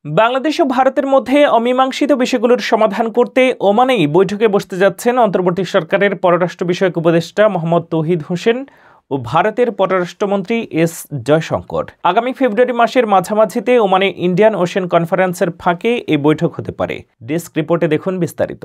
বাংলাদেশ ও ভারতের মধ্যে অমীমাংসিত বিষয়গুলোর সমাধান করতে ওমানেই বৈঠকে বসতে যাচ্ছেন অন্তর্বর্তী সরকারের পররাষ্ট্র বিষয়ক উপদেষ্টা মোহাম্মদ তৌহিদ হোসেন ও ভারতের পররাষ্ট্রমন্ত্রী এস জয়শঙ্কর। আগামী ফেব্রুয়ারি মাসের মাঝামাঝিতে ওমানে ইন্ডিয়ান ওশেন কনফারেন্সের ফাঁকে এই বৈঠক হতে পারে। ডেস্ক রিপোর্টে দেখুন বিস্তারিত।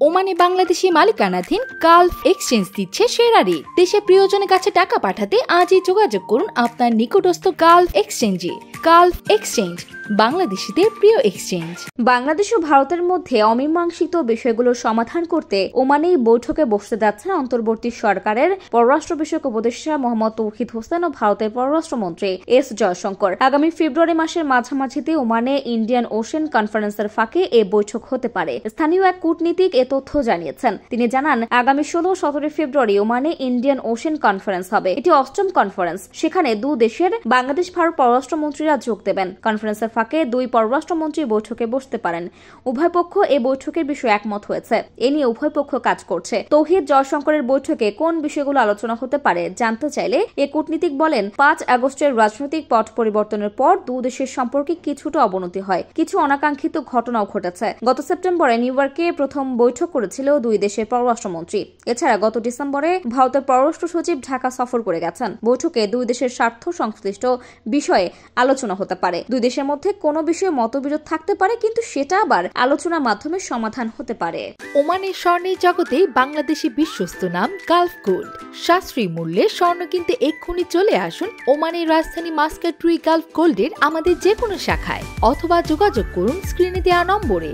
ওমানে বাংলাদেশি মালিকানাধীন গালফ এক্সচেঞ্জ দিচ্ছে সেরা রেট। দেশে প্রিয়জনের কাছে টাকা পাঠাতে আজই যোগাযোগ করুন আপনার নিকটস্থ গালফ এক্সচেঞ্জে। গালফ এক্সচেঞ্জ, বাংলাদেশিদের প্রিয় এক্সচেঞ্জ। বাংলাদেশ ও ভারতের মধ্যে অমীমাংসিত বিষয়গুলোর সমাধান করতে ওমানেই বৈঠকে বসতে যাচ্ছেন অন্তর্বর্তী সরকারের পররাষ্ট্র বিষয়ক উপদেষ্টা মোহাম্মদ তৌহিদ হোসেন ও ভারতের পররাষ্ট্রমন্ত্রী এস জয়শঙ্কর। আগামী ফেব্রুয়ারি মাসের মাঝামাঝিতে ওমানে ইন্ডিয়ান ওশেন কনফারেন্সের ফাঁকে এ বৈঠক হতে পারে। স্থানীয় এক কূটনীতিক এ তথ্য জানিয়েছেন। তিনি জানান, আগামী 16-17 ফেব্রুয়ারি ওমানে ইন্ডিয়ান ওশেন কনফারেন্স হবে। এটি 8ম কনফারেন্স। সেখানে দু দেশের বাংলাদেশ ভারত পররাষ্ট্রমন্ত্রীরা যোগ দেবেন। কনফারেন্সের ফাঁকে দুই পররাষ্ট্রমন্ত্রী বৈঠকে বসতে পারেন। উভয় পক্ষ এই বৈঠকের বিষয়ে একমত হয়েছে। এ নিয়ে উভয় পক্ষ কাজ করছে। তৌহিদ জয়শঙ্করের বৈঠকে কোন বিষয়গুলো আলোচনা হতে পারে জানতে চাইলে এ কূটনীতিক বলেন, 5 আগস্টের রাজনৈতিক পট পরিবর্তনের পর দু দেশের সম্পর্কে কিছুটা অবনতি হয়। কিছু অনাকাঙ্ক্ষিত ঘটনাও ঘটেছে। গত সেপ্টেম্বরে নিউ ইয়র্কে প্রথম বৈঠক করেছিল দুই দেশের পররাষ্ট্রমন্ত্রী। এছাড়া গত ডিসেম্বরে ভারতের পররাষ্ট্র সচিব ঢাকা সফর করে গেছেন। বৈঠকে দুই দেশের স্বার্থ সংশ্লিষ্ট বিষয়ে আলোচনা হতে পারে। দুই দেশের মধ্যে কোনো বিষয়ে মতবিরোধ থাকতে পারে, কিন্তু সেটা আবার আলোচনার মাধ্যমে সমাধান হতে পারে। ওমানের স্বর্ণের জগতে বাংলাদেশি বিশ্বস্ত নাম গালফ গোল্ড। সাশ্রয়ী মূল্যে স্বর্ণ কিনতে এক্ষুনি চলে আসুন ওমানের রাজধানী মাস্কাট টুই গালফ গোল্ডের আমাদের যে কোনো শাখায়, অথবা যোগাযোগ করুন স্ক্রিনে দেওয়া নম্বরে।